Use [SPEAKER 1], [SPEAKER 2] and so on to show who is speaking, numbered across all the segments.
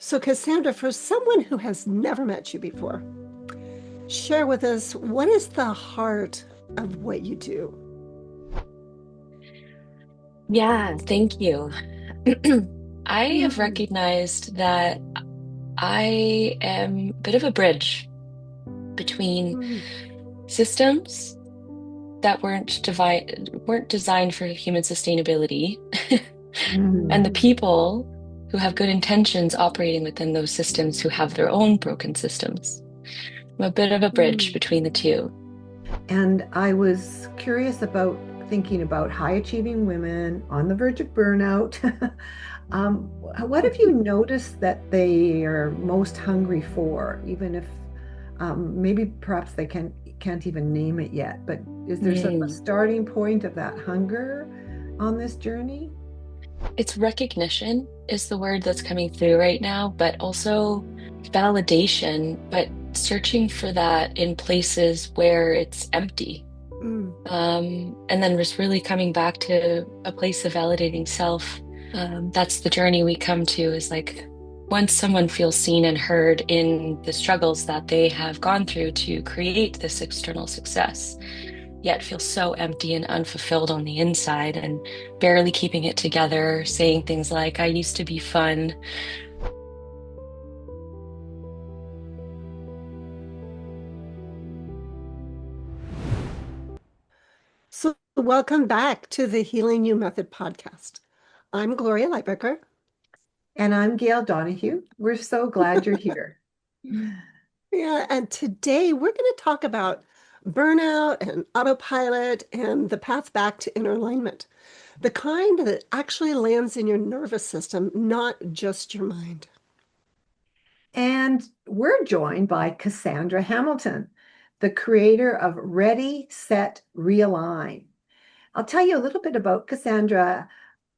[SPEAKER 1] So, Cassandra, for someone who has never met you before, share with us what is the heart of what you do?
[SPEAKER 2] Yeah, thank you. I have
[SPEAKER 1] Mm,
[SPEAKER 2] recognized that I am a bit of a bridge between
[SPEAKER 1] mm,
[SPEAKER 2] systems that weren't designed for human sustainability and the
[SPEAKER 1] mm.
[SPEAKER 2] people who have good intentions operating within those systems who have their own broken systems. I'm a bit of a bridge
[SPEAKER 1] Mm.
[SPEAKER 2] between the two.
[SPEAKER 3] And I was curious about thinking about high achieving women on the verge of burnout. What have you noticed that they are most hungry for, even if maybe perhaps they can't even name it yet? But is there sort of a
[SPEAKER 2] Mm.
[SPEAKER 3] starting point of that hunger on this journey?
[SPEAKER 2] It's recognition is the word that's coming through right now, but also validation, but searching for that in places where it's empty.
[SPEAKER 1] Mm.
[SPEAKER 2] And then just really coming back to a place of validating self. That's the journey we come to is like once someone feels seen and heard in the struggles that they have gone through to create this external success, yet feel so empty and unfulfilled on the inside and barely keeping it together, saying things like, I used to be fun.
[SPEAKER 1] So, welcome back to the Healing You Method podcast. I'm Gloria Lybecker.
[SPEAKER 3] And I'm Gail Donohue. We're so glad you're here.
[SPEAKER 1] Yeah, and today we're going to talk about burnout and autopilot and the path back to inner alignment, the kind that actually lands in your nervous system, not just your mind.
[SPEAKER 3] And we're joined by Kassandra Hamilton, the creator of Ready, Set, Realign. I'll tell you a little bit about Kassandra.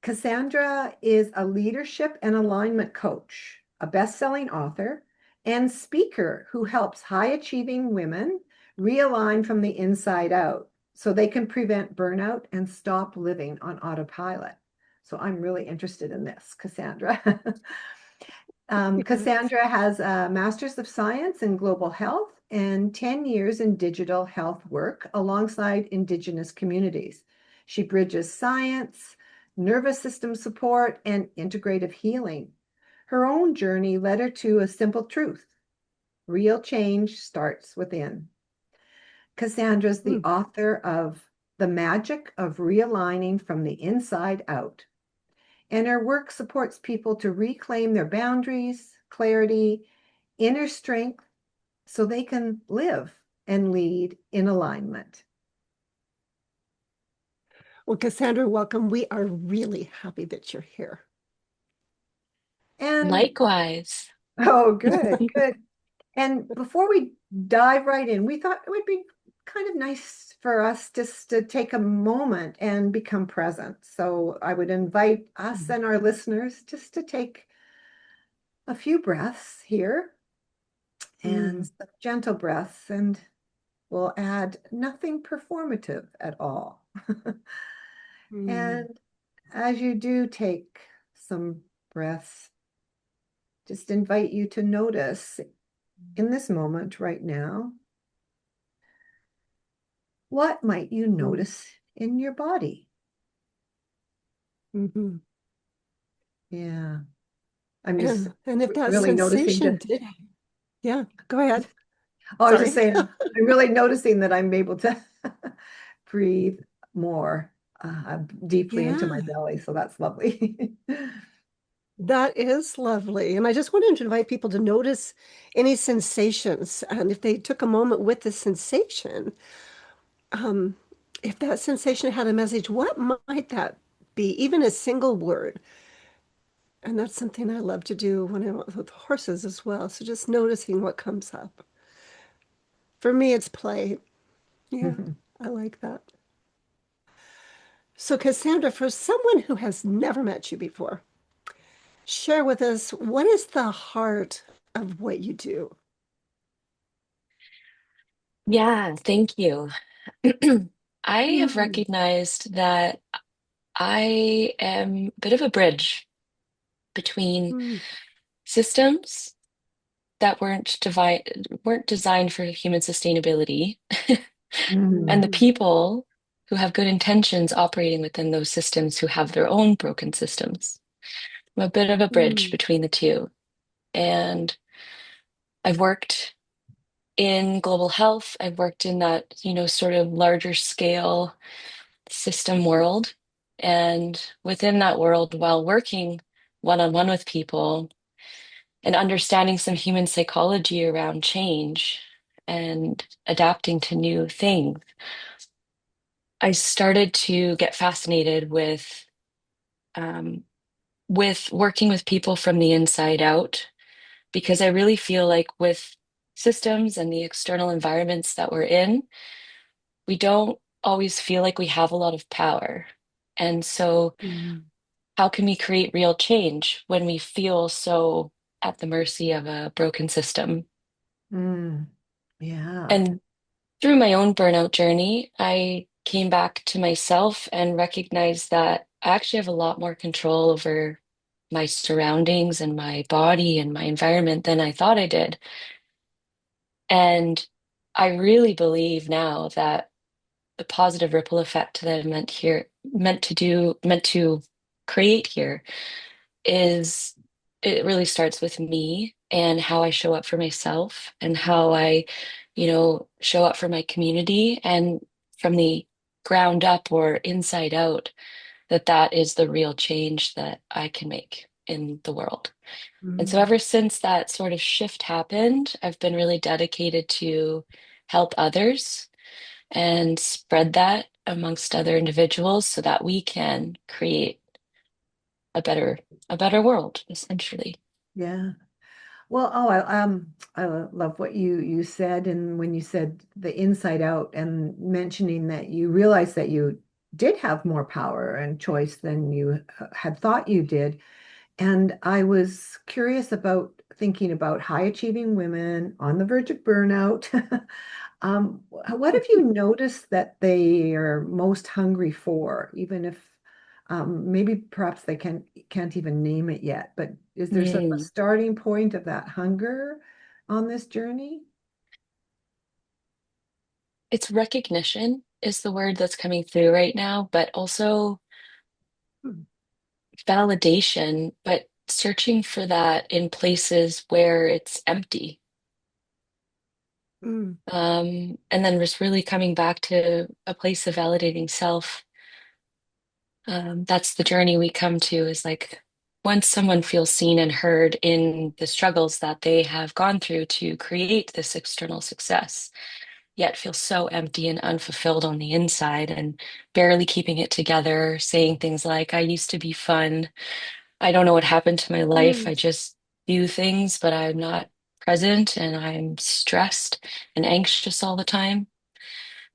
[SPEAKER 3] Kassandra is a leadership and alignment coach, a best-selling author, and speaker who helps high-achieving women realign from the inside out so they can prevent burnout and stop living on autopilot. So I'm really interested in this, Kassandra.
[SPEAKER 1] Yes.
[SPEAKER 3] Kassandra has a Master's of Science in Global Health and 10 years in digital health work alongside Indigenous communities. She bridges science, nervous system support, and integrative healing. Her own journey led her to a simple truth: real change starts within. Kassandra's the
[SPEAKER 1] Mm.
[SPEAKER 3] author of The Magic of Realigning from the Inside Out, and her work supports people to reclaim their boundaries, clarity, inner strength, so they can live and lead in alignment.
[SPEAKER 1] Well, Cassandra, welcome. We are really happy that you're here.
[SPEAKER 3] And
[SPEAKER 2] Likewise.
[SPEAKER 3] oh, good, good. And before we dive right in, we thought it would be kind of nice for us just to take a moment and become present. So I would invite us
[SPEAKER 1] Mm.
[SPEAKER 3] and our listeners just to take a few breaths here and
[SPEAKER 1] Mm.
[SPEAKER 3] some gentle breaths, and we'll add nothing performative at all.
[SPEAKER 1] Mm.
[SPEAKER 3] And as you do take some breaths, just invite you to notice in this moment right now, what might you
[SPEAKER 1] Mm.
[SPEAKER 3] notice in your body?
[SPEAKER 1] Mhm.
[SPEAKER 3] Yeah, I'm just
[SPEAKER 1] And if that
[SPEAKER 3] really noticing
[SPEAKER 1] sensation
[SPEAKER 3] that.
[SPEAKER 1] did, yeah, go ahead.
[SPEAKER 3] Oh, I was just
[SPEAKER 1] Sorry.
[SPEAKER 3] saying, I'm really noticing that I'm able to breathe more deeply into my
[SPEAKER 1] Yeah,
[SPEAKER 3] belly. So that's lovely.
[SPEAKER 1] that is lovely. And I just wanted to invite people to notice any sensations. And if they took a moment with the sensation, um, if that sensation had a message, what might that be? Even a single word. And that's something I love to do when I'm with horses as well. So just noticing what comes up. For me, it's play. Yeah, I like that. So, Cassandra, for someone who has never met you before, share with us what is the heart of what you do?
[SPEAKER 2] Yeah, thank you. I have
[SPEAKER 1] Mm,
[SPEAKER 2] recognized that I am a bit of a bridge between
[SPEAKER 1] mm,
[SPEAKER 2] systems that weren't designed for human sustainability, and the
[SPEAKER 3] Mm,
[SPEAKER 2] people who have good intentions operating within those systems who have their own broken systems. I'm a bit of a bridge
[SPEAKER 1] Mm.
[SPEAKER 2] between the two. And I've worked in global health. I've worked in that, sort of larger scale system world. And within that world, while working one-on-one with people and understanding some human psychology around change and adapting to new things, I started to get fascinated um, with working with people from the inside out because I really feel like with systems and the external environments that we're in, we don't always feel like we have a lot of power. And so,
[SPEAKER 3] mm,
[SPEAKER 2] how can we create real change when we feel so at the mercy of a broken system?
[SPEAKER 3] mm. Yeah.
[SPEAKER 2] And through my own burnout journey, I came back to myself and recognized that I actually have a lot more control over my surroundings and my body and my environment than I thought I did. And I really believe now that the positive ripple effect that I meant to create here is it really starts with me and how I show up for myself and how I, show up for my community and from the ground up or inside out, that is the real change that I can make in the world. And so
[SPEAKER 3] Mm,
[SPEAKER 2] ever since that sort of shift happened, I've been really dedicated to help others and spread that amongst other individuals so that we can create a better a better world, essentially.
[SPEAKER 3] yeah. Well, I love what you said, and when you said the inside out and mentioning that you realized that you did have more power and choice than you had thought you did. And I was curious about thinking about high achieving women on the verge of burnout. What have you noticed that they are most hungry for, even if maybe perhaps they can't even name it yet, but is there sort of a
[SPEAKER 2] Mm.
[SPEAKER 3] starting point of that hunger on this journey?
[SPEAKER 2] It's recognition is the word that's coming through right now, but also
[SPEAKER 1] Mm.
[SPEAKER 2] validation, but searching for that in places where it's empty.
[SPEAKER 1] Mm.
[SPEAKER 2] And then just really coming back to a place of validating self. That's the journey we come to is like once someone feels seen and heard in the struggles that they have gone through to create this external success, yet feel so empty and unfulfilled on the inside and barely keeping it together, saying things like, I used to be fun. I don't know what happened to my life.
[SPEAKER 1] Mm.
[SPEAKER 2] I just do things, but I'm not present and I'm stressed and anxious all the time.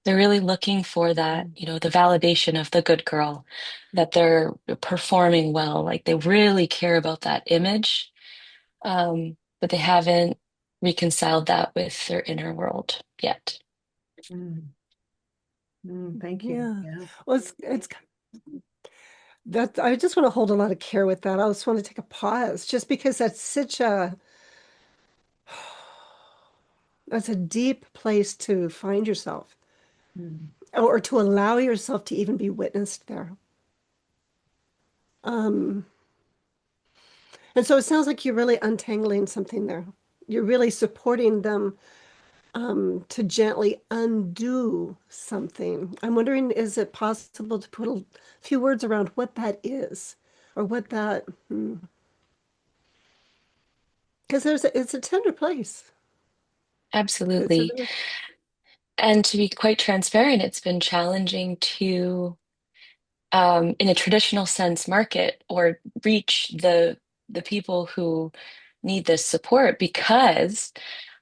[SPEAKER 2] They're really looking for that,
[SPEAKER 3] Mm,
[SPEAKER 2] the validation of the good girl, that they're performing well, like they really care about that image, but they haven't reconciled that with their inner world yet.
[SPEAKER 3] mm, thank you.
[SPEAKER 1] Yeah.
[SPEAKER 3] Yeah.
[SPEAKER 1] Well, it's that I just want to hold a lot of care with that. I just want to take a pause just because that's such a that's a deep place to find yourself
[SPEAKER 3] Mm,
[SPEAKER 1] or to allow yourself to even be witnessed there. Um, and so it sounds like you're really untangling something there. You're really supporting them to gently undo something. I'm wondering, is it possible to put a few words around what that is or what that, because it's a tender place. It's a
[SPEAKER 2] Absolutely.
[SPEAKER 1] really,
[SPEAKER 2] And to be quite transparent, it's been challenging to, in a traditional sense, market or reach the people who need this support because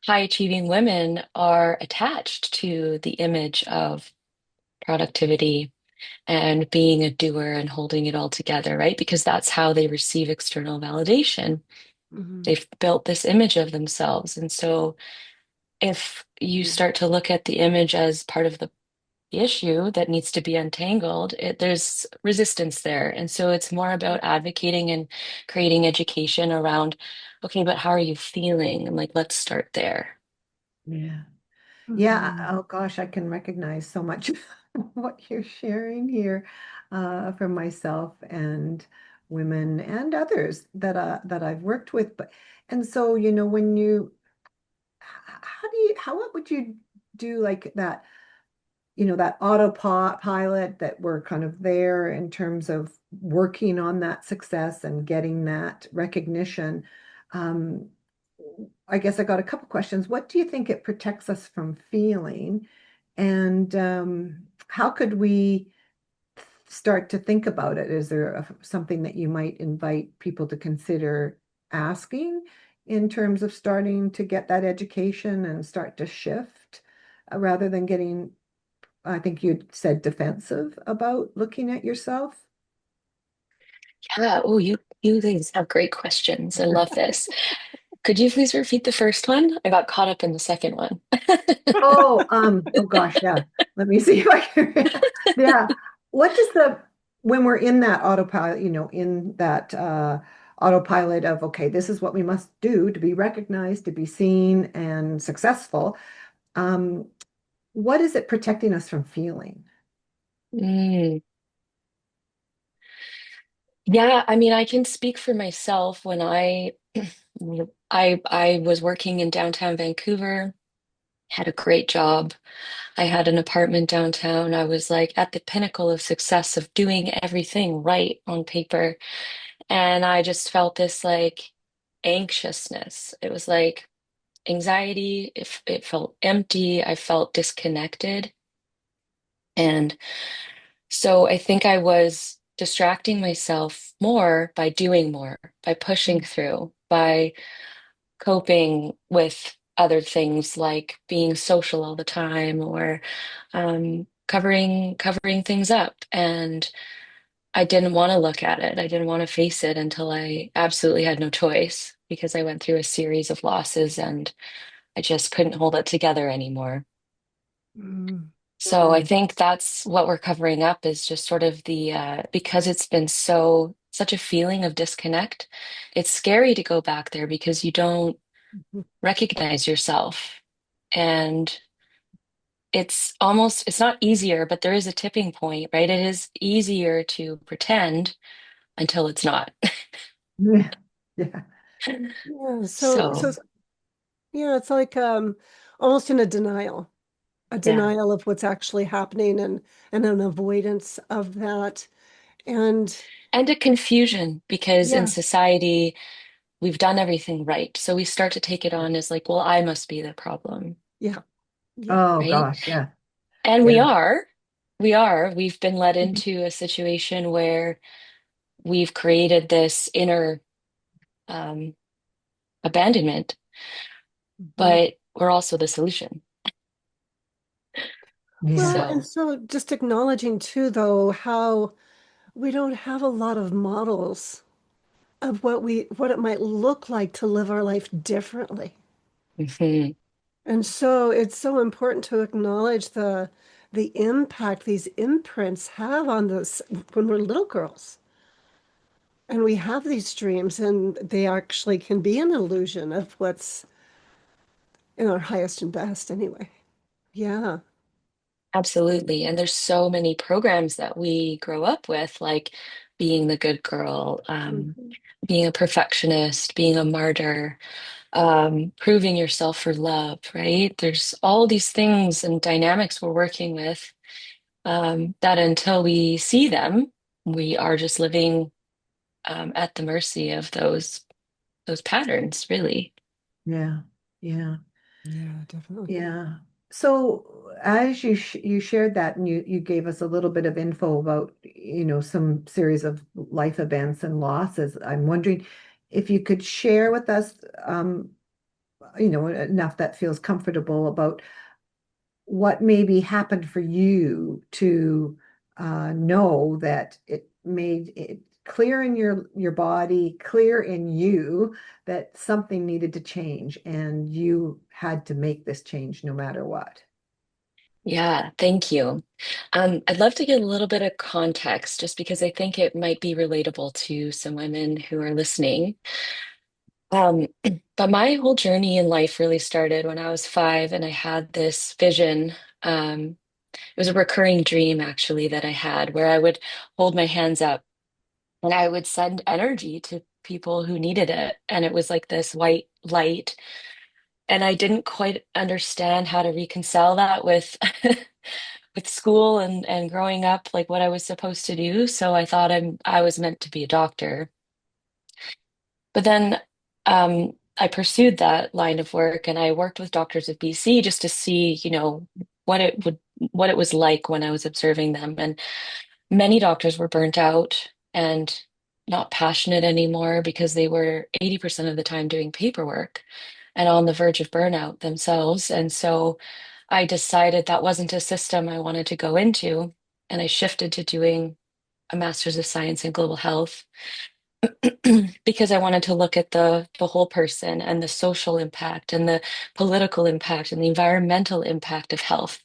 [SPEAKER 2] high achieving women are attached to the image of productivity and being a doer and holding it all together, right? Because that's how they receive external validation.
[SPEAKER 1] mhm,
[SPEAKER 2] They've built this image of themselves. And so if you
[SPEAKER 3] mm,
[SPEAKER 2] start to look at the image as part of the issue that needs to be untangled, there's resistance there. And so it's more about advocating and creating education around, okay, but how are you feeling? And like, let's start there.
[SPEAKER 3] Yeah. Yeah.
[SPEAKER 1] Mhm.
[SPEAKER 3] Oh gosh, I can recognize so much of what you're sharing here from myself and women and others that I've worked with. But and so, when how do you how what would you do like that? That autopilot that we're kind of there in terms of working on that success and getting that recognition. Um, I guess I got a couple questions. What do you think it protects us from feeling? And how could we start to think about it? Is there something that you might invite people to consider asking in terms of starting to get that education and start to shift rather than getting, I think you said, defensive about looking at yourself?
[SPEAKER 2] Yeah. Oh, you ladies have great questions. I love this. Could you please repeat the first one? I got caught up in the second one.
[SPEAKER 3] Oh gosh, yeah. Let me see if I can. Yeah. What does when we're in that autopilot, in that autopilot of, okay, this is what we must do to be recognized, to be seen and successful. Um, what is it protecting us from feeling?
[SPEAKER 2] Mm. Yeah, I mean, I can speak for myself when I was working in downtown Vancouver, had a great job. I had an apartment downtown. I was like at the pinnacle of success of doing everything right on paper. And I just felt this like anxiousness. It was like anxiety. It felt empty. I felt disconnected. And so I think I was distracting myself more by doing more, by pushing through, by coping with other things like being social all the time or covering things up. And I didn't want to look at it. I didn't want to face it until I absolutely had no choice because I went through a series of losses and I just couldn't hold it together anymore.
[SPEAKER 1] Mm.
[SPEAKER 2] So I think that's what we're covering up is just sort of the because it's been such a feeling of disconnect. It's scary to go back there because you don't recognize yourself. And it's not easier, but there is a tipping point, right? It is easier to pretend until it's not.
[SPEAKER 3] Yeah. Yeah.
[SPEAKER 1] Yeah,
[SPEAKER 2] So,
[SPEAKER 1] yeah, it's like almost in a
[SPEAKER 2] yeah.
[SPEAKER 1] denial of what's actually happening and an avoidance of that. And
[SPEAKER 2] And a confusion because in
[SPEAKER 1] yeah,
[SPEAKER 2] society, we've done everything right. So we start to take it on as like, well, I must be the problem,
[SPEAKER 1] yeah, yeah.
[SPEAKER 3] Oh
[SPEAKER 2] right?
[SPEAKER 3] gosh, yeah.
[SPEAKER 2] And
[SPEAKER 3] Yeah.
[SPEAKER 2] we've been led into a situation where we've created this inner um, abandonment,
[SPEAKER 1] Mhm.
[SPEAKER 2] but we're also the solution.
[SPEAKER 3] Yeah.
[SPEAKER 1] Well, and
[SPEAKER 2] So,
[SPEAKER 1] so just acknowledging too, though, how we don't have a lot of models of what it might look like to live our life differently.
[SPEAKER 2] mhm.
[SPEAKER 1] And so it's so important to acknowledge the impact these imprints have on us when we're little girls. And we have these dreams, and they actually can be an illusion of what's in our highest and best anyway. Yeah.
[SPEAKER 2] Absolutely. And there's so many programs that we grow up with, like being the good girl,
[SPEAKER 1] Mhm.
[SPEAKER 2] being a perfectionist, being a martyr, proving yourself for love, right? There's all these things and dynamics we're working with that until we see them, we are just living at the mercy of those patterns, really.
[SPEAKER 3] Yeah. Yeah.
[SPEAKER 1] Yeah, definitely.
[SPEAKER 3] Yeah. So as you shared that and you gave us a little bit of info about, some series of life events and losses, I'm wondering if you could share with us, enough that feels comfortable about what maybe happened for you to know that it made it clear in your body, clear in you that something needed to change and you had to make this change no matter what.
[SPEAKER 2] Yeah, thank you. I'd love to get a little bit of context just because I think it might be relatable to some women who are listening. Um, but my whole journey in life really started when I was 5 and I had this vision. It was a recurring dream actually that I had where I would hold my hands up and I would send energy to people who needed it. And it was like this white light. And I didn't quite understand how to reconcile that with with school and growing up, like what I was supposed to do. So I thought I was meant to be a doctor. But then I pursued that line of work and I worked with Doctors of BC just to see, what it would what it was like when I was observing them. And many doctors were burnt out and not passionate anymore because they were 80% of the time doing paperwork and on the verge of burnout themselves. And so I decided that wasn't a system I wanted to go into. And I shifted to doing a Master's of Science in Global Health because I wanted to look at the whole person and the social impact and the political impact and the environmental impact of health.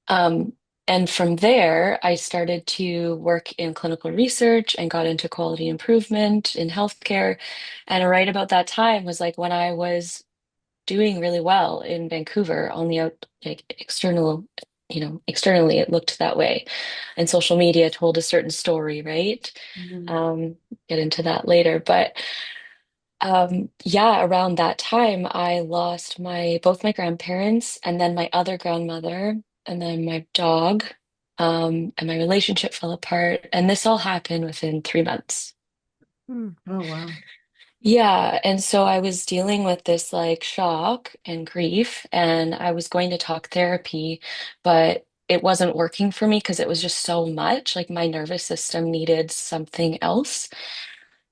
[SPEAKER 2] Um, and from there, I started to work in clinical research and got into quality improvement in healthcare. And right about that time was like when I was doing really well in Vancouver on the out like externally it looked that way. And social media told a certain story, right?
[SPEAKER 3] Mm.
[SPEAKER 2] Um, get into that later. But yeah, around that time I lost my both my grandparents and then my other grandmother and then my dog. And my relationship fell apart. And this all happened within 3 months.
[SPEAKER 1] Hmm.
[SPEAKER 3] Oh, wow.
[SPEAKER 2] Yeah, and so I was dealing with this like shock and grief, and I was going to talk therapy, but it wasn't working for me because it was just so much. Like my nervous system needed something else.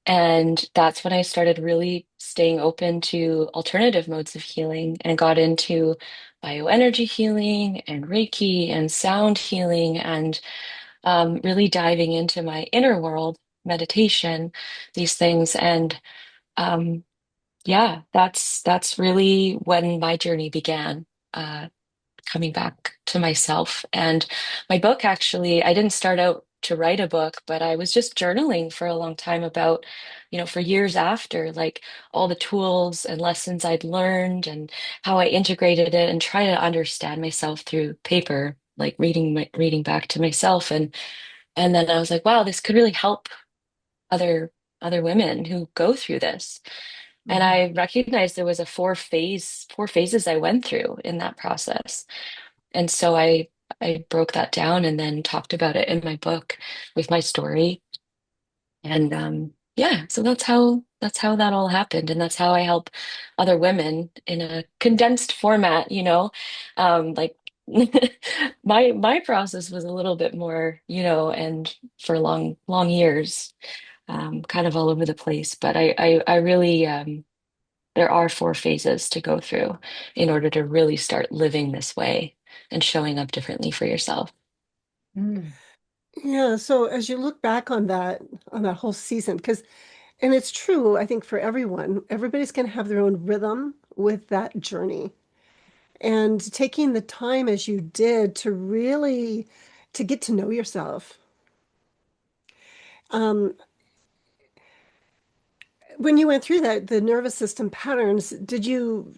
[SPEAKER 2] And that's when I started really staying open to alternative modes of healing and got into bioenergy healing and Reiki and sound healing and really diving into my inner world, meditation, these things. And um, yeah, that's really when my journey began, coming back to myself. And my book actually, I didn't start out to write a book, but I was just journaling for a long time about, for years after, like all the tools and lessons I'd learned and how I integrated it and try to understand myself through paper, like reading back to myself. And then I was like, wow, this could really help other other women who go through this. And
[SPEAKER 3] Mhm.
[SPEAKER 2] I recognized there was a four phases I went through in that process. And so I broke that down and then talked about it in my book with my story. And yeah, so that's how that all happened. And that's how I help other women in a condensed format, Like my process was a little bit more, and for long, long years, kind of all over the place. But I really there are 4 phases to go through in order to really start living this way and showing up differently for yourself.
[SPEAKER 3] Mm.
[SPEAKER 1] Yeah, so as you look back on that whole season, because and it's true, I think for everyone, everybody's going to have their own rhythm with that journey. And taking the time as you did to really to get to know yourself. Um, when you went through that, the nervous system patterns, did you,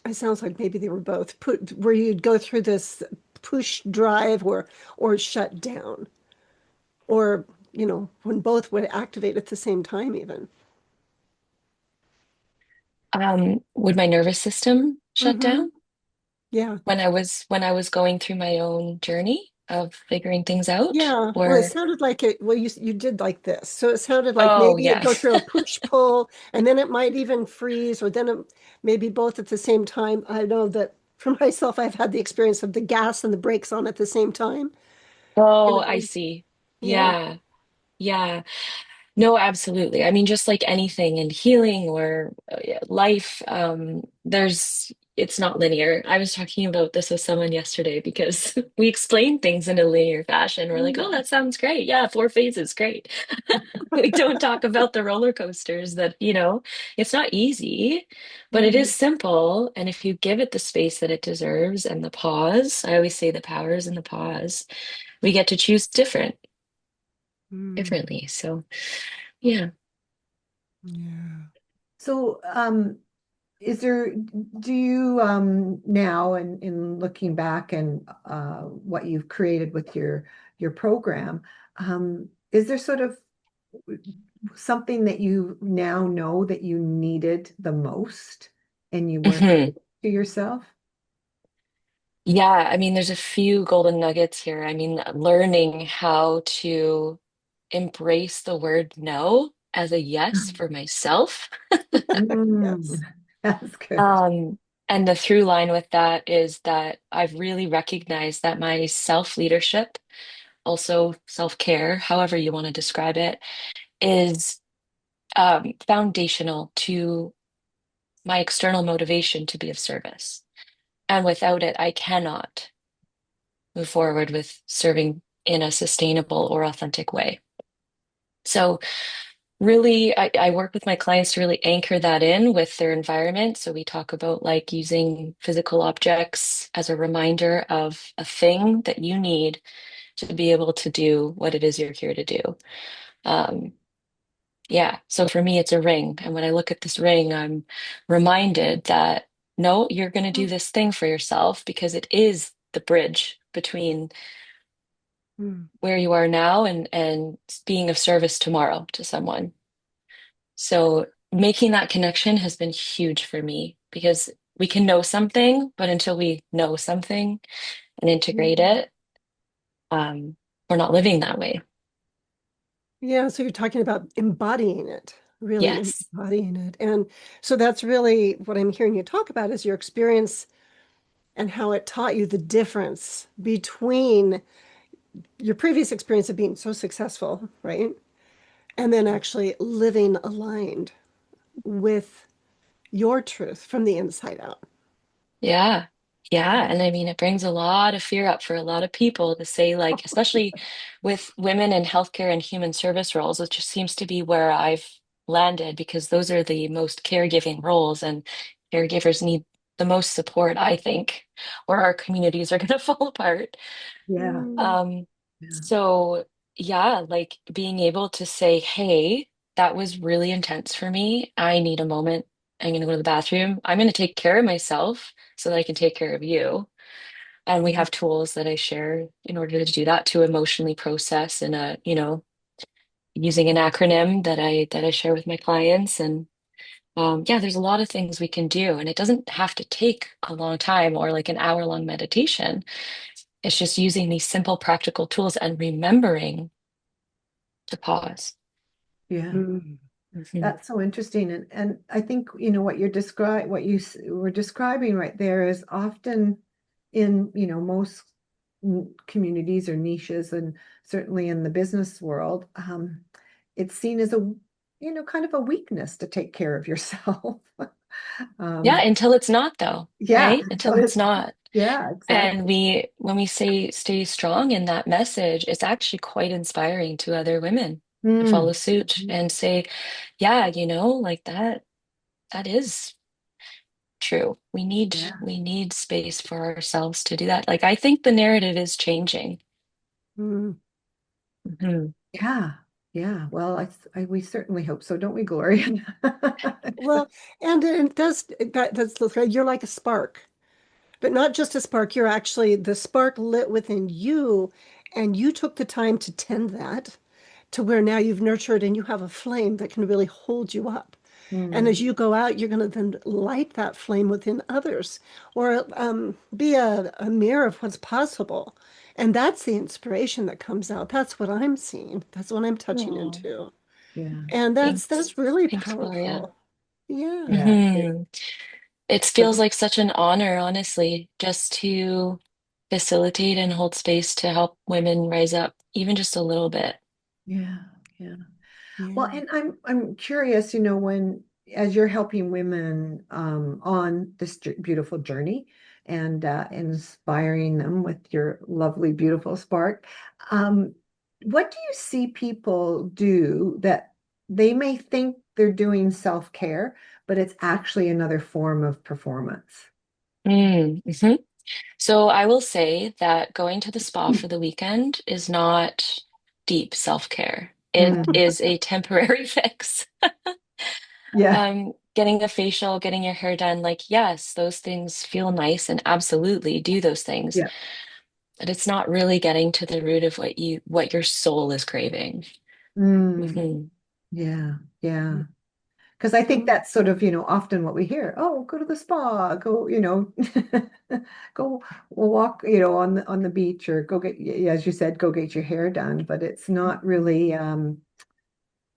[SPEAKER 1] it sounds like maybe they were both, put where you'd go through this push drive or shut down, or when both would activate at the same time even.
[SPEAKER 2] Would my nervous system shut
[SPEAKER 1] Mm-hmm.
[SPEAKER 2] down
[SPEAKER 1] Yeah.
[SPEAKER 2] when I was going through my own journey of figuring things out?
[SPEAKER 1] Yeah, well, it
[SPEAKER 2] Or
[SPEAKER 1] sounded like it. Well, you did like this, so it sounded like
[SPEAKER 2] oh
[SPEAKER 1] maybe it
[SPEAKER 2] yeah.
[SPEAKER 1] go through a push pull, and then it might even freeze, or then it maybe both at the same time. I know that for myself, I've had the experience of the gas and the brakes on at the same time.
[SPEAKER 2] Oh,
[SPEAKER 1] And
[SPEAKER 2] I see.
[SPEAKER 1] yeah,
[SPEAKER 2] Yeah. Yeah. No, absolutely. I mean, just like anything in healing or yeah, life, it's not linear. I was talking about this with someone yesterday because we explain things in a linear fashion. We're like, oh,
[SPEAKER 1] mm,
[SPEAKER 2] that sounds great. Yeah, 4 phases, great. We don't talk about the roller coasters that, it's not easy, but it is
[SPEAKER 1] mhm,
[SPEAKER 2] simple. And if you give it the space that it deserves and the pause, I always say the power is in the pause, we get to choose
[SPEAKER 1] mm,
[SPEAKER 2] differently. So, yeah.
[SPEAKER 1] Yeah.
[SPEAKER 3] So, is there, do you now in looking back and what you've created with your program, is there sort of something that you now know that you needed the most and you weren't
[SPEAKER 2] Mhm.
[SPEAKER 3] to yourself?
[SPEAKER 2] Yeah, I mean, there's a few golden nuggets here. I mean, learning how to embrace the word no as a yes for myself.
[SPEAKER 3] Mm,
[SPEAKER 1] Yes.
[SPEAKER 3] that's good.
[SPEAKER 2] Um, and the through line with that is that I've really recognized that my self-leadership, also self-care, however you want to describe it, is foundational to my external motivation to be of service. And without it, I cannot move forward with serving in a sustainable or authentic way. So, really, I work with my clients to really anchor that in with their environment. So, we talk about like using physical objects as a reminder of a thing that you need to be able to do what it is you're here to do. Um, yeah, so for me, it's a ring. And when I look at this ring, I'm reminded that no, you're going to do this thing for yourself because it is the bridge between
[SPEAKER 1] Mm.
[SPEAKER 2] where you are now and being of service tomorrow to someone. So making that connection has been huge for me because we can know something, but until we know something and integrate
[SPEAKER 1] Mm.
[SPEAKER 2] it, um, we're not living that way.
[SPEAKER 1] Yeah, so you're talking about embodying it, really
[SPEAKER 2] Yes.
[SPEAKER 1] embodying it. And so that's really what I'm hearing you talk about is your experience and how it taught you the difference between your previous experience of being so successful, right? And then actually living aligned with your truth from the inside out.
[SPEAKER 2] Yeah. Yeah. And I mean, it brings a lot of fear up for a lot of people to say, like, especially with women in healthcare and human service roles, it just seems to be where I've landed because those are the most caregiving roles, and caregivers need the most support, I think, or our communities are going to fall apart.
[SPEAKER 3] Yeah,
[SPEAKER 1] Mm.
[SPEAKER 2] Um,
[SPEAKER 3] yeah,
[SPEAKER 2] so yeah, like being able to say, hey, that was really intense for me. I need a moment. I'm going to go to the bathroom. I'm going to take care of myself so that I can take care of you. And we have tools that I share in order to do that, to emotionally process in a, using an acronym that I share with my clients. And yeah, there's a lot of things we can do, and it doesn't have to take a long time or like an hour-long meditation. It's just using these simple practical tools and remembering to pause.
[SPEAKER 3] yeah.
[SPEAKER 1] Mm.
[SPEAKER 2] Mhm.
[SPEAKER 3] That's so interesting. And I think, what what were describing right there is often in, most communities or niches, and certainly in the business world, it's seen as kind of a weakness to take care of yourself.
[SPEAKER 2] Yeah,
[SPEAKER 3] Um,
[SPEAKER 2] until it's not though,
[SPEAKER 3] yeah,
[SPEAKER 2] right?
[SPEAKER 3] so
[SPEAKER 2] Until it's
[SPEAKER 3] it's,
[SPEAKER 2] not.
[SPEAKER 3] yeah,
[SPEAKER 2] And
[SPEAKER 3] exactly.
[SPEAKER 2] when we say stay strong in that message, it's actually quite inspiring to other women to follow
[SPEAKER 3] Mm,
[SPEAKER 2] suit and say, yeah, like that is true.
[SPEAKER 3] yeah.
[SPEAKER 2] We need space for ourselves to do that. Like I think the narrative is changing.
[SPEAKER 1] Mm.
[SPEAKER 2] Mhm.
[SPEAKER 3] Yeah. Yeah. Well, we certainly hope so, don't we, Gloria?
[SPEAKER 1] Well, and it does you're like a spark. But not just a spark, you're actually the spark lit within you, and you took the time to tend that to where now you've nurtured and you have a flame that can really hold you up. And
[SPEAKER 3] Mm,
[SPEAKER 1] as you go out, you're going to then light that flame within others or be a mirror of what's possible. And that's the inspiration that comes out. That's what I'm seeing. That's what I'm touching
[SPEAKER 2] Oh,
[SPEAKER 1] into.
[SPEAKER 3] yeah.
[SPEAKER 1] And
[SPEAKER 2] thanks.
[SPEAKER 1] that's really
[SPEAKER 2] Thanks, Gloria.
[SPEAKER 1] powerful. Yeah.
[SPEAKER 3] Yeah.
[SPEAKER 2] hmm It feels
[SPEAKER 3] So,
[SPEAKER 2] like such an honor, honestly, just to facilitate and hold space to help women rise up, even just a little bit.
[SPEAKER 3] yeah. Yeah. Well,
[SPEAKER 1] Yeah.
[SPEAKER 3] and I'm curious, when as you're helping women on this beautiful journey and inspiring them with your lovely, beautiful spark, um, what do you see people do that they may think they're doing self-care, but it's actually another form of performance?
[SPEAKER 2] Mm-hmm. So I will say that going to the spa for the weekend is not deep self-care. It
[SPEAKER 3] Mm,
[SPEAKER 2] is a temporary fix.
[SPEAKER 3] Yeah.
[SPEAKER 2] Getting a facial, getting your hair done, like, yes, those things feel nice and absolutely do those things.
[SPEAKER 3] Yeah.
[SPEAKER 2] But it's not really getting to the root of what your soul is craving.
[SPEAKER 3] Mm,
[SPEAKER 2] Hmm.
[SPEAKER 3] yeah. Yeah. Because I think
[SPEAKER 1] Mm.
[SPEAKER 3] that's sort of, often what we hear. Oh, go to the spa, go, go walk, on the beach, or go get, yeah, as you said, go get your hair done. But it's not really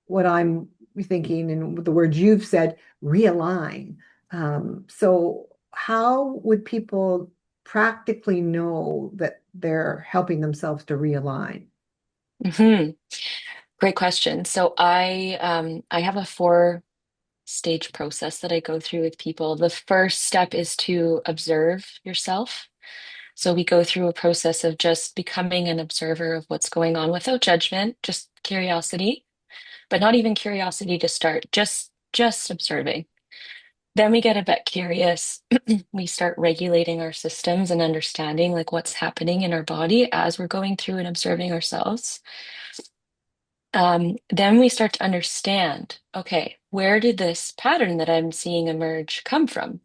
[SPEAKER 3] what I'm thinking, and the words you've said, realign. So how would people practically know that they're helping themselves to realign?
[SPEAKER 2] Hmm. Great question. So I have a four-stage process that I go through with people. The first step is to observe yourself. So we go through a process of just becoming an observer of what's going on without judgment, just curiosity, but not even curiosity to start, just observing. Then we get a bit curious. We start regulating our systems and understanding like what's happening in our body as we're going through and observing ourselves. Then we start to understand, okay, where did this pattern that I'm seeing emerge come from?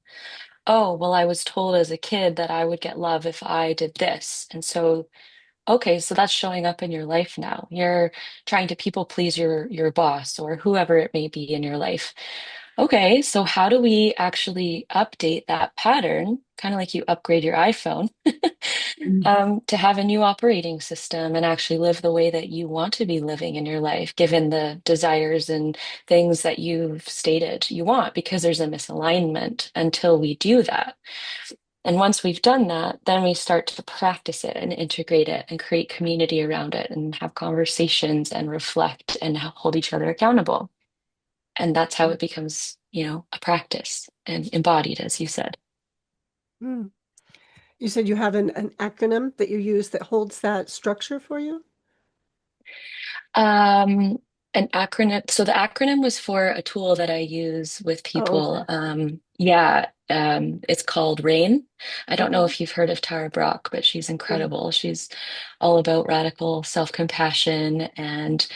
[SPEAKER 2] Oh, well, I was told as a kid that I would get love if I did this. And so, okay, so that's showing up in your life now. You're trying to people please your boss or whoever it may be in your life. Okay, so how do we actually update that pattern? Kind of like you upgrade your iPhone, to have a new operating system and actually live the way that you want to be living in your life, given the desires and things that you've stated you want, because there's a misalignment until we do that. And once we've done that, then we start to practice it and integrate it and create community around it and have conversations and reflect and hold each other accountable. And that's how it becomes, a practice and embodied, as you said.
[SPEAKER 1] Mm. You said you have an acronym that you use that holds that structure for you?
[SPEAKER 2] Um, an acronym. So the acronym was for a tool that I use with
[SPEAKER 1] Oh,
[SPEAKER 2] people.
[SPEAKER 1] okay.
[SPEAKER 2] Yeah, it's called RAIN. I don't know
[SPEAKER 1] Uh-huh.
[SPEAKER 2] if you've heard of Tara Brach, but she's
[SPEAKER 1] Yeah.
[SPEAKER 2] incredible. She's all about radical self-compassion and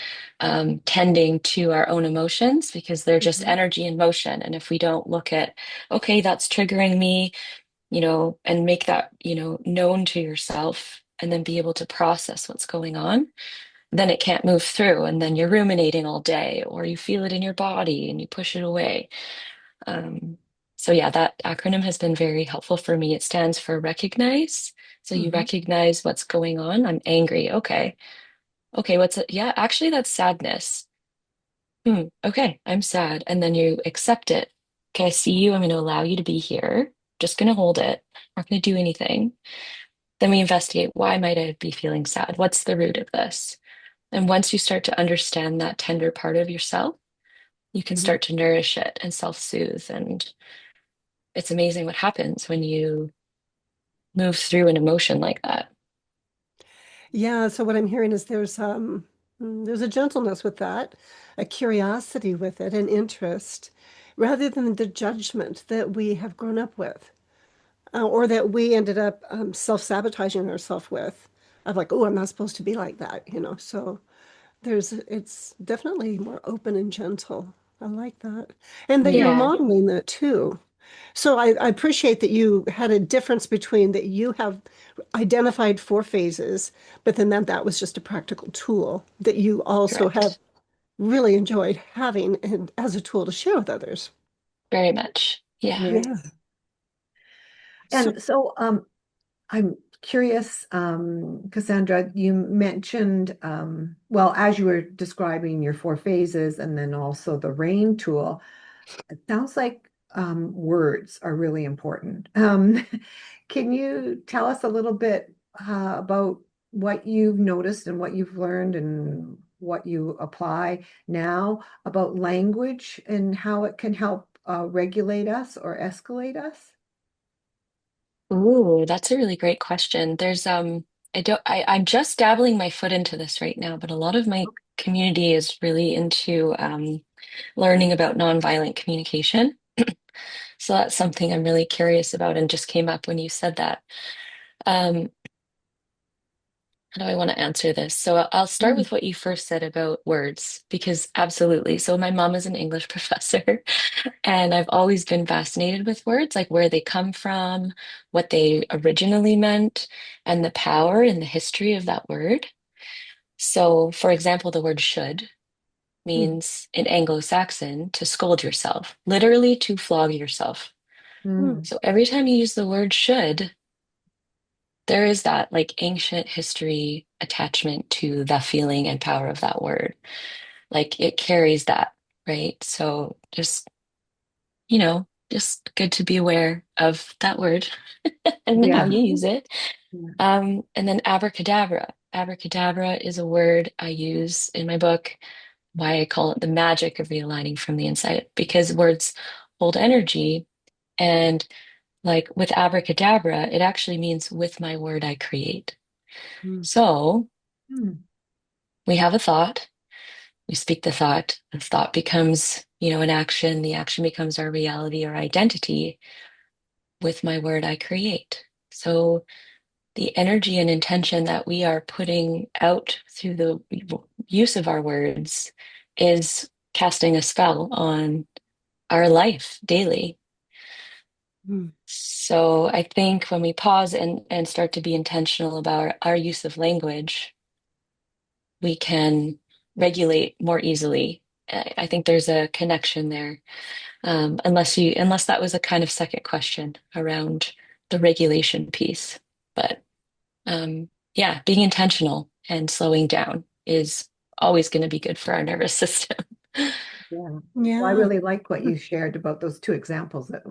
[SPEAKER 2] tending to our own emotions because they're just
[SPEAKER 1] Mhm.
[SPEAKER 2] energy in motion. And if we don't look at, okay, that's triggering me, and make that, known to yourself and then be able to process what's going on, then it can't move through. And then you're ruminating all day, or you feel it in your body and you push it away. Um, so, yeah, that acronym has been very helpful for me. It stands for recognize. So, you
[SPEAKER 1] Mhm.
[SPEAKER 2] recognize what's going on. I'm angry. Okay. Okay. What's it? Yeah, actually, that's sadness. Okay. I'm sad. And then you accept it. Okay. I see you. I'm going to allow you to be here. Just going to hold it. Not going to do anything. Then we investigate, why might I be feeling sad? What's the root of this? And once you start to understand that tender part of yourself, you can
[SPEAKER 1] Mhm.
[SPEAKER 2] start to nourish it and self-soothe. And it's amazing what happens when you move through an emotion like that.
[SPEAKER 1] Yeah, so what I'm hearing is there's a gentleness with that, a curiosity with it, an interest, rather than the judgment that we have grown up with, or that we ended up self-sabotaging ourselves with, of like, oh, I'm not supposed to be like that. So it's definitely more open and gentle. I like that. And that you're
[SPEAKER 2] Yeah,
[SPEAKER 1] modeling that too. So I appreciate that you had a difference between that you have identified four phases, but then that was just a practical tool that you also have
[SPEAKER 2] correct.
[SPEAKER 1] really enjoyed having and as a tool to share with others.
[SPEAKER 2] Very much. Yeah.
[SPEAKER 3] Yeah.
[SPEAKER 1] Yeah. So,
[SPEAKER 3] And so I'm curious, Cassandra, you mentioned, well, as you were describing your four phases and then also the RAIN tool, it sounds like words are really important. Can you tell us a little bit about what you've noticed and what you've learned and what you apply now about language and how it can help regulate us or escalate us?
[SPEAKER 2] Ooh, that's a really great question. I'm just dabbling my foot into this right now, but a lot of my community is really into learning about nonviolent communication. So that's something I'm really curious about and just came up when you said that. Um, how do I want to answer this? So I'll start
[SPEAKER 3] Mm,
[SPEAKER 2] with what you first said about words, because absolutely. So my mom is an English professor, and I've always been fascinated with words, like where they come from, what they originally meant, and the power and the history of that word. So, for example, the word should
[SPEAKER 3] mm,
[SPEAKER 2] means in Anglo-Saxon to scold yourself, literally to flog yourself.
[SPEAKER 1] Mm.
[SPEAKER 3] mm.
[SPEAKER 2] So every time you use the word should, there is that like ancient history attachment to the feeling and power of that word. Like it carries that, right? So just good to be aware of that word and how
[SPEAKER 3] Yeah.
[SPEAKER 2] you use it.
[SPEAKER 3] Yeah.
[SPEAKER 2] And then abracadabra. Abracadabra is a word I use in my book, why I call it the magic of realigning from the inside, because words hold energy. And like with abracadabra, it actually means with my word I create.
[SPEAKER 3] Mm,
[SPEAKER 2] So
[SPEAKER 3] mm.
[SPEAKER 2] we have a thought, we speak the thought becomes, an action, the action becomes our reality or identity. With my word I create. So the energy and intention that we are putting out through the use of our words is casting a spell on our life daily.
[SPEAKER 1] Mm.
[SPEAKER 2] So I think when we pause and start to be intentional about our use of language, we can regulate more easily. I think there's a connection there. Unless that was a kind of second question around the regulation piece. But yeah, being intentional and slowing down is always going to be good for our nervous system.
[SPEAKER 3] Yeah. Well, I
[SPEAKER 1] Yeah.
[SPEAKER 3] really like what you shared about those two examples. That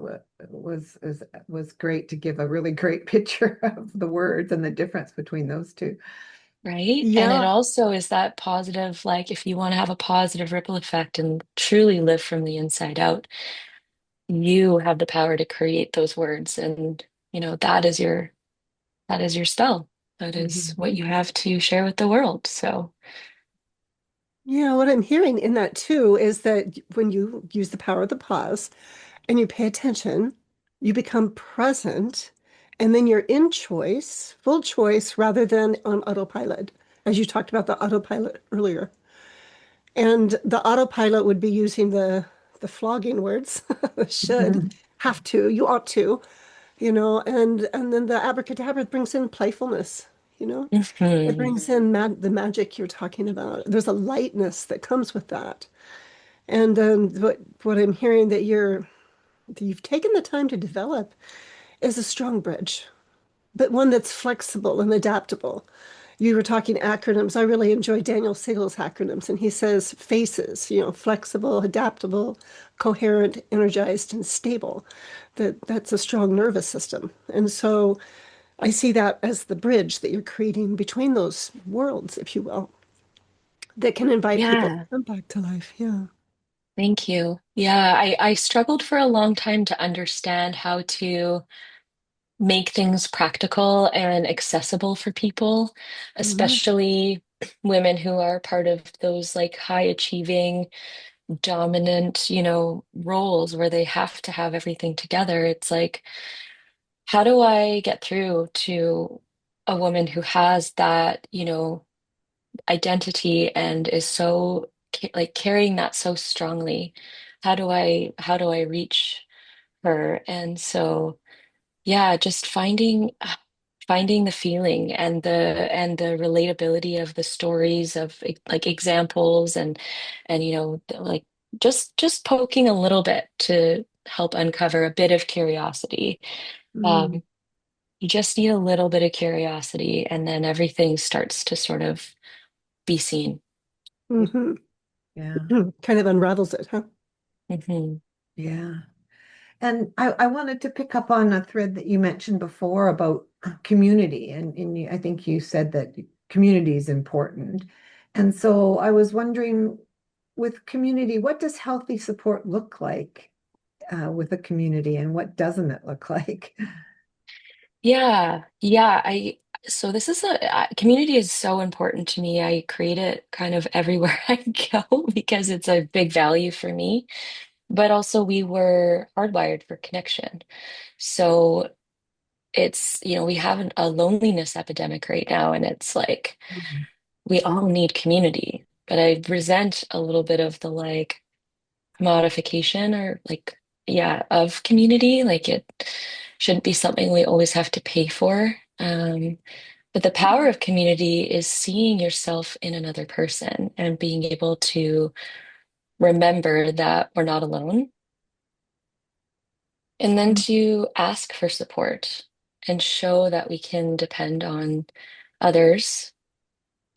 [SPEAKER 3] was great to give a really great picture of the words and the difference between those two.
[SPEAKER 2] Right? And it
[SPEAKER 1] Yeah.
[SPEAKER 2] also is that positive, like if you want to have a positive ripple effect and truly live from the inside out, you have the power to create those words. And, that is your spell. That is
[SPEAKER 3] Mhm.
[SPEAKER 2] what you have to share with the world. So,
[SPEAKER 1] Yeah. What I'm hearing in that too is that when you use the power of the pause and you pay attention, you become present, and then you're in choice, full choice, rather than on autopilot, as you talked about the autopilot earlier. And the autopilot would be using the flogging words, should, have to, you ought to, and then the abracadabra brings in playfulness, you know. It
[SPEAKER 2] mhm.
[SPEAKER 1] brings in the magic you're talking about. There's a lightness that comes with that. And what I'm hearing that you've taken the time to develop is a strong bridge, but one that's flexible and adaptable. You were talking acronyms. I really enjoy Daniel Siegel's acronyms, and he says FACES, flexible, adaptable, coherent, energized, and stable. That's a strong nervous system. And so I see that as the bridge that you're creating between those worlds, if you will, that can invite people to
[SPEAKER 2] Yeah.
[SPEAKER 1] come back to life. Yeah.
[SPEAKER 2] Thank you. Yeah, I struggled for a long time to understand how to make things practical and accessible for people,
[SPEAKER 1] Mhm.
[SPEAKER 2] especially women who are part of those like high achieving, dominant, roles where they have to have everything together. It's like, how do I get through to a woman who has that, identity and is so like carrying that so strongly? How do I reach her? And so yeah, just finding the feeling and the relatability of the stories of like examples and like just poking a little bit to help uncover a bit of curiosity.
[SPEAKER 3] Mm,
[SPEAKER 2] Um, you just need a little bit of curiosity, and then everything starts to sort of be seen.
[SPEAKER 1] Hmm.
[SPEAKER 3] yeah,
[SPEAKER 1] Kind of unravels it, huh?
[SPEAKER 2] Hmm.
[SPEAKER 3] yeah. And I wanted to pick up on a thread that you mentioned before about community, and I think you said that community is important. And so I was wondering, with community, what does healthy support look like with a community, and what doesn't it look like?
[SPEAKER 2] Yeah, yeah. So this is community is so important to me. I create it kind of everywhere I go because it's a big value for me. But also, we were hardwired for connection. So it's, we have a loneliness epidemic right now, and it's like
[SPEAKER 3] Mm.
[SPEAKER 2] we all need community. But I resent a little bit of the like commodification or like, yeah, of community. Like it shouldn't be something we always have to pay for. But the power of community is seeing yourself in another person and being able to remember that we're not alone, and then to ask for support and show that we can depend on others,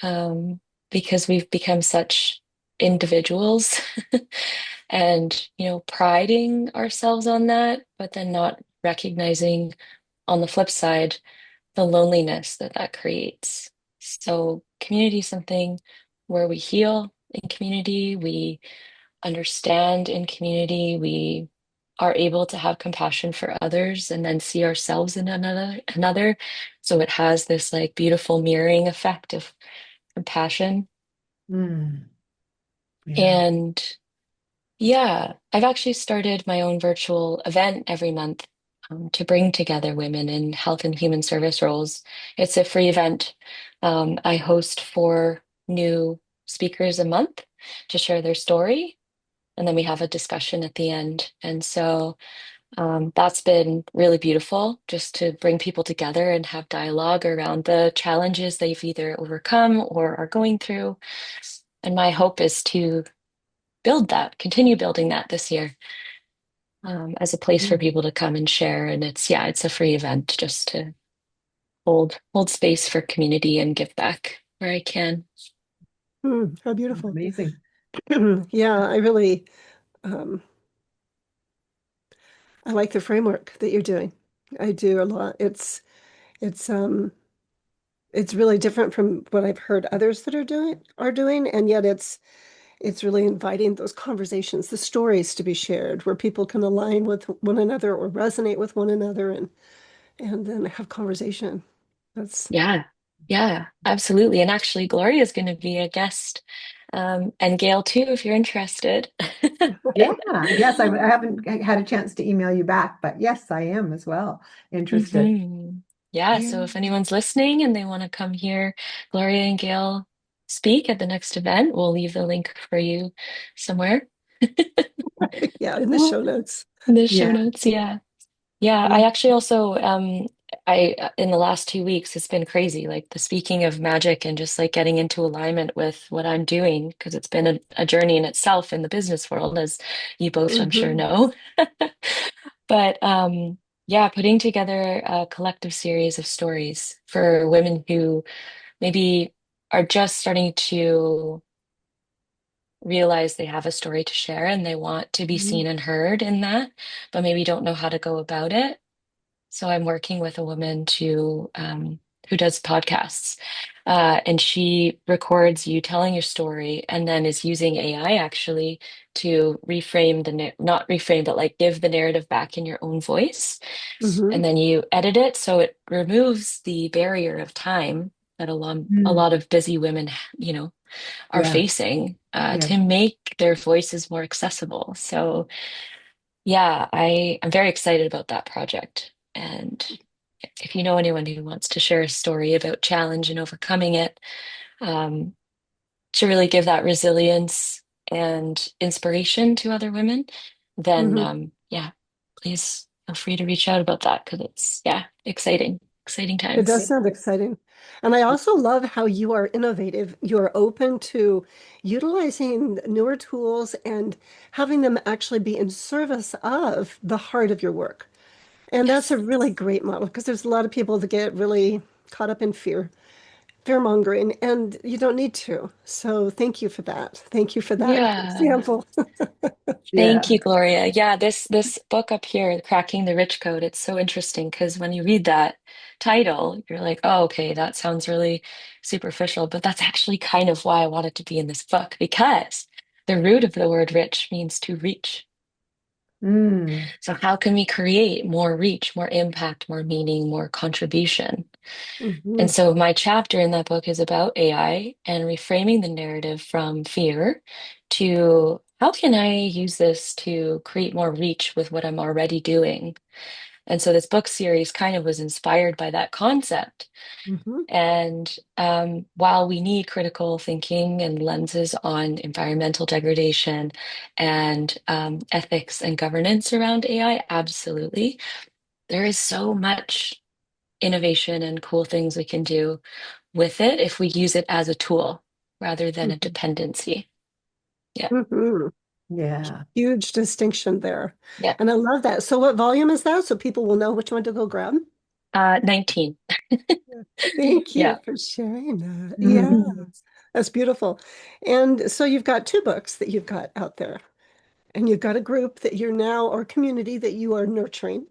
[SPEAKER 2] um, because we've become such individuals and, priding ourselves on that, but then not recognizing on the flip side the loneliness that that creates. So, community is something where we heal in community, we understand in community, we are able to have compassion for others and then see ourselves in another. So it has this like beautiful mirroring effect of compassion.
[SPEAKER 3] Mm. Yeah.
[SPEAKER 2] And yeah, I've actually started my own virtual event every month, to bring together women in health and human service roles. It's a free event. I host four new speakers a month to share their story, and then we have a discussion at the end. And so that's been really beautiful just to bring people together and have dialogue around the challenges they've either overcome or are going through. And my hope is to build that, continue building that this year, as a place for
[SPEAKER 3] Mm.
[SPEAKER 2] people to come and share. And it's a free event just to hold space for community and give back where I can.
[SPEAKER 1] How beautiful.
[SPEAKER 3] Amazing.
[SPEAKER 1] Yeah, I really um, I like the framework that you're doing. I do a lot. It's it's really different from what I've heard others that are doing, and yet it's really inviting those conversations, the stories to be shared, where people can align with one another or resonate with one another, and then have conversation. That's
[SPEAKER 2] Yeah, yeah, absolutely. And actually, Gloria is going to be a guest, and Gail too, if you're interested.
[SPEAKER 3] Yeah. Yes, I haven't had a chance to email you back, but yes, I am as well interested.
[SPEAKER 2] Yeah,
[SPEAKER 1] yeah.
[SPEAKER 2] so if anyone's listening and they want to come hear Gloria and Gail speak at the next event, we'll leave the link for you somewhere.
[SPEAKER 1] Yeah, in the show notes.
[SPEAKER 2] In the show
[SPEAKER 3] Yeah.
[SPEAKER 2] notes, yeah. Yeah, I
[SPEAKER 1] Yeah.
[SPEAKER 2] actually also I in the last 2 weeks it's been crazy, like the speaking of magic and just like getting into alignment with what I'm doing, because it's been a journey in itself in the business world, as you both I'm sure
[SPEAKER 1] Hmm.
[SPEAKER 2] know. But yeah, putting together a collective series of stories for women who maybe are just starting to realize they have a story to share and they want to be seen and heard in that, but maybe don't know how to go about it. So I'm working with a woman who does podcasts, and she records you telling your story, and then is using AI actually to reframe not reframe, but like give the narrative back in your own voice,
[SPEAKER 1] Hmm.
[SPEAKER 2] and then you edit it so it removes the barrier of time that a
[SPEAKER 3] Mm.
[SPEAKER 2] lot of busy women, are
[SPEAKER 3] Yeah.
[SPEAKER 2] facing,
[SPEAKER 3] Yeah.
[SPEAKER 2] to make their voices more accessible. So yeah, I'm very excited about that project. And if you know anyone who wants to share a story about challenge and overcoming it, um, to really give that resilience and inspiration to other women, then
[SPEAKER 1] Hmm.
[SPEAKER 2] yeah, please feel free to reach out about that, because yeah, exciting
[SPEAKER 1] It does
[SPEAKER 2] times.
[SPEAKER 1] sound exciting. And I also love how you are innovative. You are open to utilizing newer tools and having them actually be in service of the heart of your work. And that's a
[SPEAKER 2] Yes.
[SPEAKER 1] really great model because there's a lot of people that get really caught up in fear mongering, and you don't need to. So thank you for that. Thank you for that
[SPEAKER 2] Yeah.
[SPEAKER 1] example.
[SPEAKER 2] Thank
[SPEAKER 3] Yeah.
[SPEAKER 2] you, Gloria. Yeah, this book up here, Cracking the Rich Code, it's so interesting because when you read that title, you're like, oh, okay, that sounds really superficial, but that's actually kind of why I wanted to be in this book, because the root of the word rich means to reach.
[SPEAKER 3] Mm.
[SPEAKER 2] So how can we create more reach, more impact, more meaning, more contribution? And
[SPEAKER 1] Hmm.
[SPEAKER 2] so my chapter in that book is about AI and reframing the narrative from fear to how can I use this to create more reach with what I'm already doing? And so this book series kind of was inspired by that concept.
[SPEAKER 1] Hmm.
[SPEAKER 2] And while we need critical thinking and lenses on environmental degradation and ethics and governance around AI, absolutely, there is so much innovation and cool things we can do with it if we use it as a tool rather than a dependency. Yeah.
[SPEAKER 1] Hmm.
[SPEAKER 3] Yeah.
[SPEAKER 1] Huge distinction there.
[SPEAKER 2] Yeah.
[SPEAKER 1] And I love that. So what volume is that? So people will know which one to go grab?
[SPEAKER 2] 19.
[SPEAKER 1] Yeah. Thank you
[SPEAKER 2] Yeah.
[SPEAKER 1] for sharing that. Yeah,
[SPEAKER 3] Mhm.
[SPEAKER 1] that's beautiful. And so you've got two books that you've got out there, and you've got a group that you're now, or community that you are nurturing.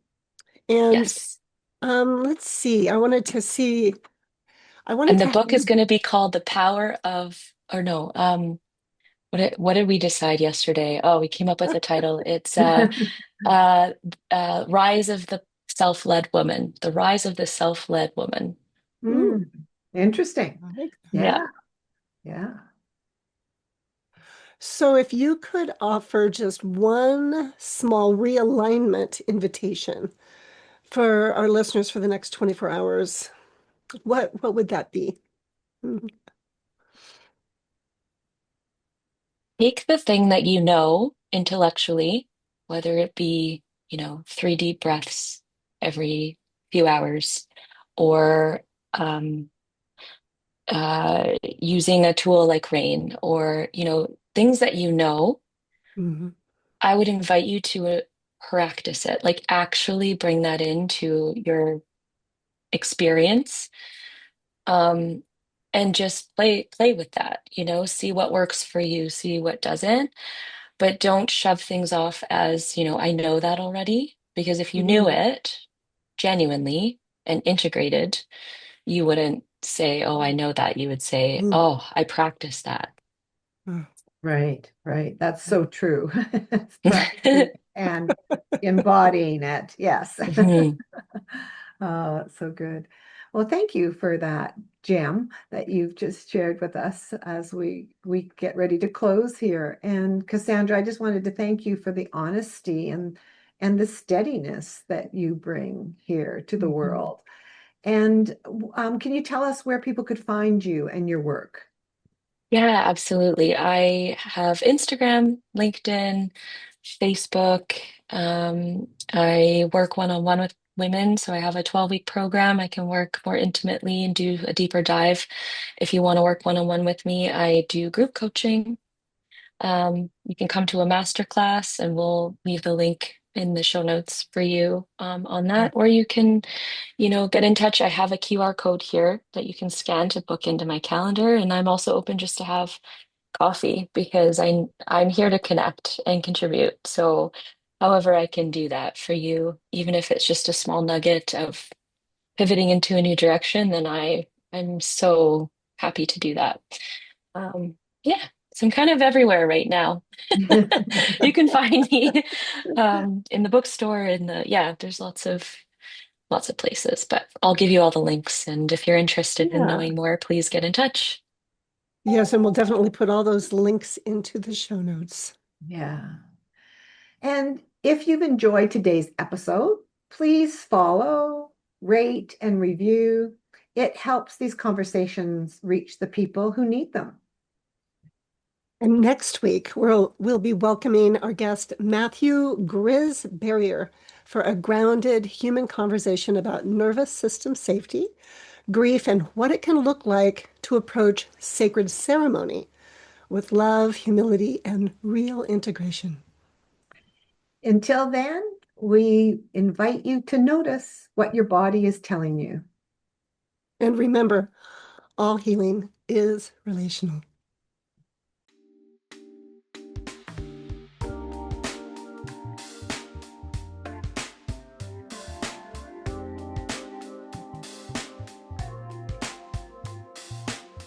[SPEAKER 1] And
[SPEAKER 2] Yes.
[SPEAKER 1] let's see, I wanted
[SPEAKER 2] And the
[SPEAKER 1] to have
[SPEAKER 2] book is
[SPEAKER 1] you.
[SPEAKER 2] going to be called The Power of, or no, what did we decide yesterday? Oh, we came up with a title. It's uh, Rise of the Self-Led Woman, The Rise of the Self-Led Woman.
[SPEAKER 1] Ooh,
[SPEAKER 3] Interesting.
[SPEAKER 1] I like that.
[SPEAKER 2] Yeah.
[SPEAKER 3] Yeah. Yeah.
[SPEAKER 1] So if you could offer just one small realignment invitation for our listeners for the next 24 hours, what would that be? Mhm.
[SPEAKER 2] Take the thing that you know intellectually, whether it be, 3 deep breaths every few hours, or um, using a tool like Rain, or, things that you know.
[SPEAKER 1] Mhm.
[SPEAKER 2] I would invite you to practice it, like actually bring that into your experience, um, and just play with that, see what works for you, see what doesn't, but don't shove things off as, I know that already, because if you knew
[SPEAKER 1] Mhm.
[SPEAKER 2] it genuinely and integrated, you wouldn't say, "Oh, I know that." You would say,
[SPEAKER 1] Mhm.
[SPEAKER 2] "Oh, I practice that."
[SPEAKER 1] Oh,
[SPEAKER 3] Right. Right. That's so true. It's practicing and embodying it. Yes.
[SPEAKER 2] Mhm.
[SPEAKER 3] Oh, that's so good. Well, thank you for that gem that you've just shared with us as we get ready to close here. And Cassandra, I just wanted to thank you for the honesty and the steadiness that you bring here to the
[SPEAKER 1] mhm.
[SPEAKER 3] world. And can you tell us where people could find you and your work?
[SPEAKER 2] Yeah, absolutely. I have Instagram, LinkedIn, Facebook. I work one-on-one with women, so I have a 12-week program. I can work more intimately and do a deeper dive. If you want to work one-on-one with me, I do group coaching. You can come to a master class, and we'll leave the link in the show notes for you on that. Or you can, get in touch. I have a QR code here that you can scan to book into my calendar, and I'm also open just to have coffee because I'm here to connect and contribute. So however I can do that for you, even if it's just a small nugget of pivoting into a new direction, then I'm so happy to do that. Yeah, so I'm kind of everywhere right now. You can find me in the bookstore, yeah, there's lots of places, but I'll give you all the links. And if you're interested in
[SPEAKER 3] Yeah.
[SPEAKER 2] knowing more, please get in touch.
[SPEAKER 1] Yes, and we'll definitely put all those links into the show notes.
[SPEAKER 3] Yeah. And if you've enjoyed today's episode, please follow, rate, and review. It helps these conversations reach the people who need them.
[SPEAKER 1] And next week, we'll be welcoming our guest Matthew Grizz Barrier for a grounded human conversation about nervous system safety, grief, and what it can look like to approach sacred ceremony with love, humility, and real integration.
[SPEAKER 3] Until then, we invite you to notice what your body is telling you.
[SPEAKER 1] And remember, all healing is relational.